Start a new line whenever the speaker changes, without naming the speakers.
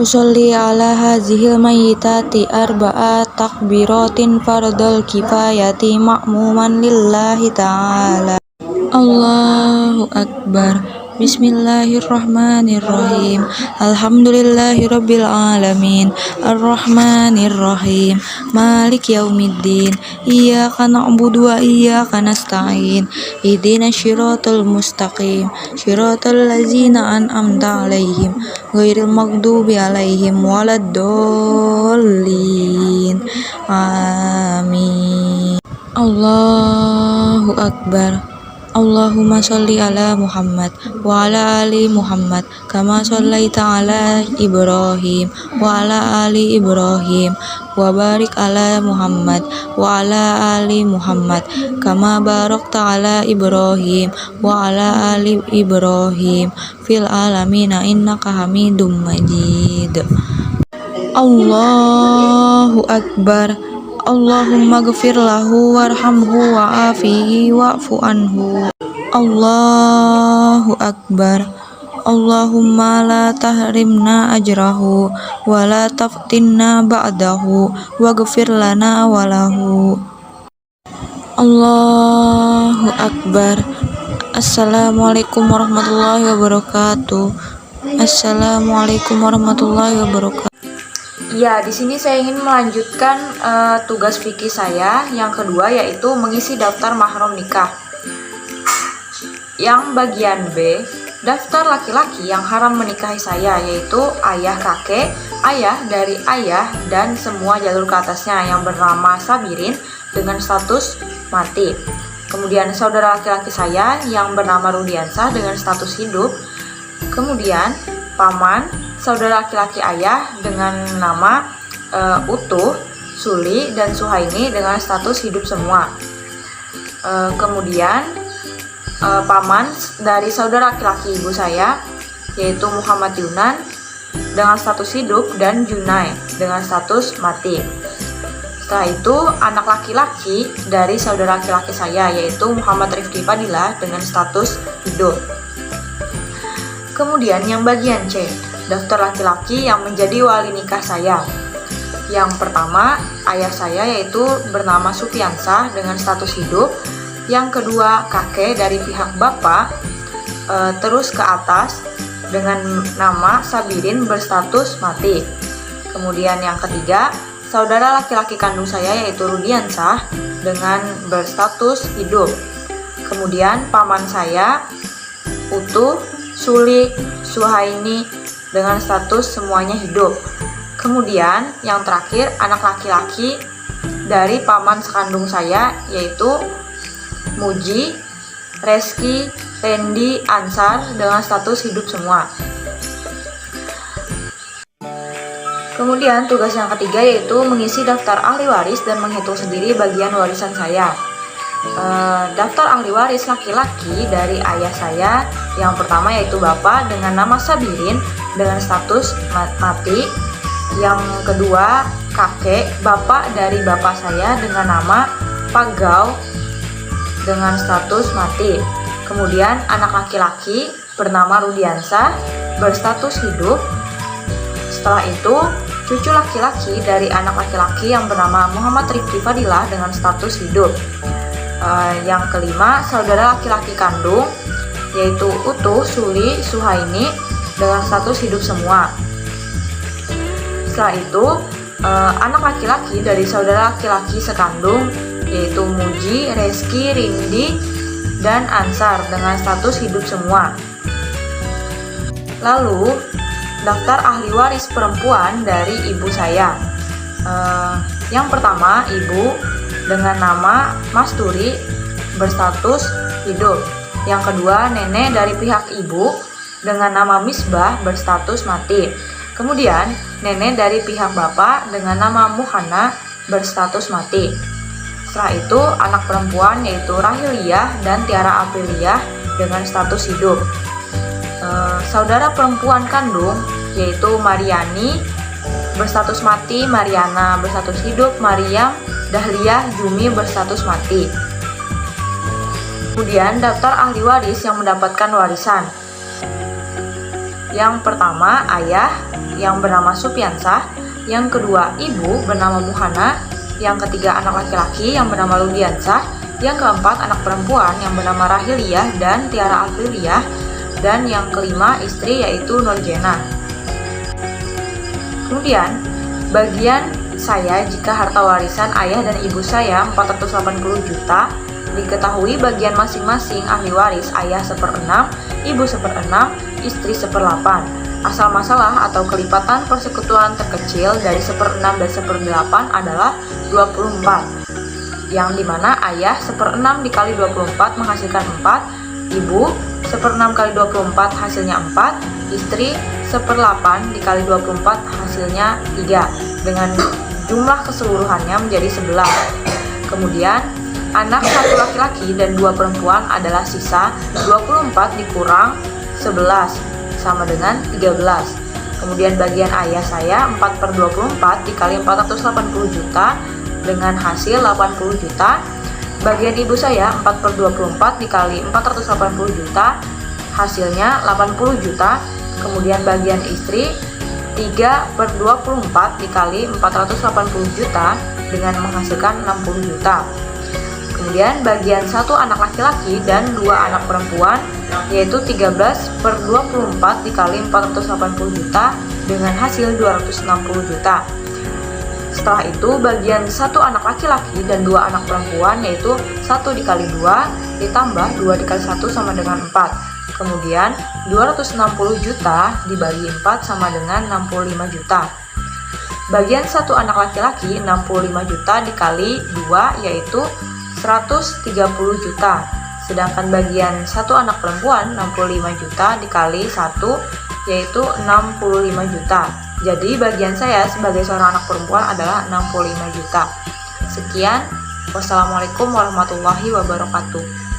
Usolli ala hazihil mayyitati arba'a takbiratin fardal kifayati ma'muman lillahi ta'ala. Allahu Akbar. Bismillahirrahmanirrahim. Alhamdulillahirabbil alamin. Arrahmanirrahim. Malik yaumiddin. Iyyaka na'budu wa iyyaka nasta'in. Ihdinas siratal mustaqim. Shiratal ladzina an'amta 'alaihim ghairil maghdubi 'alaihim waladdallin. Amin. Allahu Akbar. Allahumma sholli ala Muhammad wa ala ali Muhammad kama shollaita ala Ibrahim wa ala ali Ibrahim wa barik ala Muhammad wa ala ali Muhammad kama barakta ala Ibrahim wa ala ali Ibrahim fil alamina innaka Hamidum Majid. Allahu Akbar. Allahumma ghfir lahu warhamhu wa'afihi wa'fu anhu. Allahu Akbar. Allahumma la tahrimna ajrahu wa la taftinna ba'dahu waghfir lana walahu. Allahu Akbar. Assalamualaikum warahmatullahi wabarakatuh. Assalamualaikum warahmatullahi wabarakatuh.
Ya, di sini saya ingin melanjutkan tugas fikih saya yang kedua, yaitu mengisi daftar mahram nikah. Yang bagian B, daftar laki-laki yang haram menikahi saya, yaitu ayah kakek, ayah dari ayah, dan semua jalur ke atasnya yang bernama Sabirin dengan status mati. Kemudian saudara laki-laki saya yang bernama Rudiansah dengan status hidup. Kemudian paman, saudara laki-laki ayah dengan nama Utuh, Suli, dan Suhaini dengan status hidup semua. Kemudian paman dari saudara laki-laki ibu saya, yaitu Muhammad Yunan dengan status hidup, dan Junai dengan status mati. Setelah itu anak laki-laki dari saudara laki-laki saya, yaitu Muhammad Rifki Fadilah dengan status hidup. Kemudian yang bagian C, daftar laki-laki yang menjadi wali nikah saya. Yang pertama, ayah saya, yaitu bernama Sufiansah dengan status hidup. Yang kedua, kakek dari pihak bapak, terus ke atas dengan nama Sabirin berstatus mati. Kemudian yang ketiga, saudara laki-laki kandung saya, yaitu Rudiansah dengan berstatus hidup. Kemudian paman saya, Utuh, Suli, Suhaini dengan status semuanya hidup. Kemudian yang terakhir, anak laki-laki dari paman sekandung saya, yaitu Muji, Reski, Rendi, Ansar dengan status hidup semua. Kemudian tugas yang ketiga yaitu mengisi daftar ahli waris dan menghitung sendiri bagian warisan saya. Daftar ahli waris laki-laki dari ayah saya yang pertama yaitu bapak dengan nama Sabirin dengan status mati. Yang kedua, kakek bapak dari bapak saya dengan nama Pagau dengan status mati. Kemudian anak laki-laki bernama Rudiansah berstatus hidup. Setelah itu cucu laki-laki dari anak laki-laki yang bernama Muhammad Rifki Fadilah dengan status hidup. Yang kelima, saudara laki-laki kandung yaitu Utuh, Suli, Suhaini dengan status hidup semua. Setelah itu anak laki-laki dari saudara laki-laki sekandung yaitu Muji, Reski, Rindi, dan Ansar dengan status hidup semua. Lalu daftar ahli waris perempuan dari ibu saya. Yang pertama, ibu dengan nama Masturi berstatus hidup. Yang kedua, nenek dari pihak ibu dengan nama Misbah berstatus mati. Kemudian, nenek dari pihak bapak dengan nama Muhana berstatus mati. Setelah itu, anak perempuan yaitu Rahiliyah dan Tiara Apriliah dengan status hidup. Saudara perempuan kandung yaitu Mariani berstatus mati, Mariana berstatus hidup, Mariam, Dahlia, Jumi berstatus mati. Kemudian daftar ahli waris yang mendapatkan warisan. Yang pertama ayah yang bernama Supiansah, yang kedua ibu bernama Muhana, yang ketiga anak laki-laki yang bernama Ludiansah, yang keempat anak perempuan yang bernama Rahiliyah dan Tiara Afriliyah, dan yang kelima istri yaitu Nurjena. Kemudian bagian saya jika harta warisan ayah dan ibu saya 480 juta, diketahui bagian masing-masing ahli waris ayah 1/6, ibu 1/6, istri 1/8. Asal masalah atau kelipatan persekutuan terkecil dari 1/6 dan 1/8 adalah 24, yang dimana ayah 1/6 dikali 24 menghasilkan 4, ibu 1/6 kali 24 hasilnya 4, istri 1/8 dikali 24 hasilnya 3, dengan jumlah keseluruhannya menjadi 11. Kemudian anak 1 laki-laki dan 2 perempuan adalah sisa 24 dikurang 11 sama dengan 13. Kemudian bagian ayah saya 4/24 dikali 480 juta dengan hasil 80 juta. Bagian ibu saya 4/24 dikali 480 juta hasilnya 80 juta. Kemudian bagian istri 3/24 dikali 480 juta dengan menghasilkan 60 juta. Kemudian bagian 1 anak laki-laki dan 2 anak perempuan yaitu 13/24 dikali 480 juta dengan hasil 260 juta. Setelah itu bagian 1 anak laki-laki dan 2 anak perempuan yaitu 1 dikali 2 ditambah 2 dikali 1 sama dengan 4. Kemudian 260 juta dibagi 4 sama dengan 65 juta. Bagian 1 anak laki-laki 65 juta dikali 2 yaitu 130 juta. Sedangkan bagian 1 anak perempuan 65 juta dikali 1 yaitu 65 juta. Jadi bagian saya sebagai seorang anak perempuan adalah 65 juta. Sekian, wassalamualaikum warahmatullahi wabarakatuh.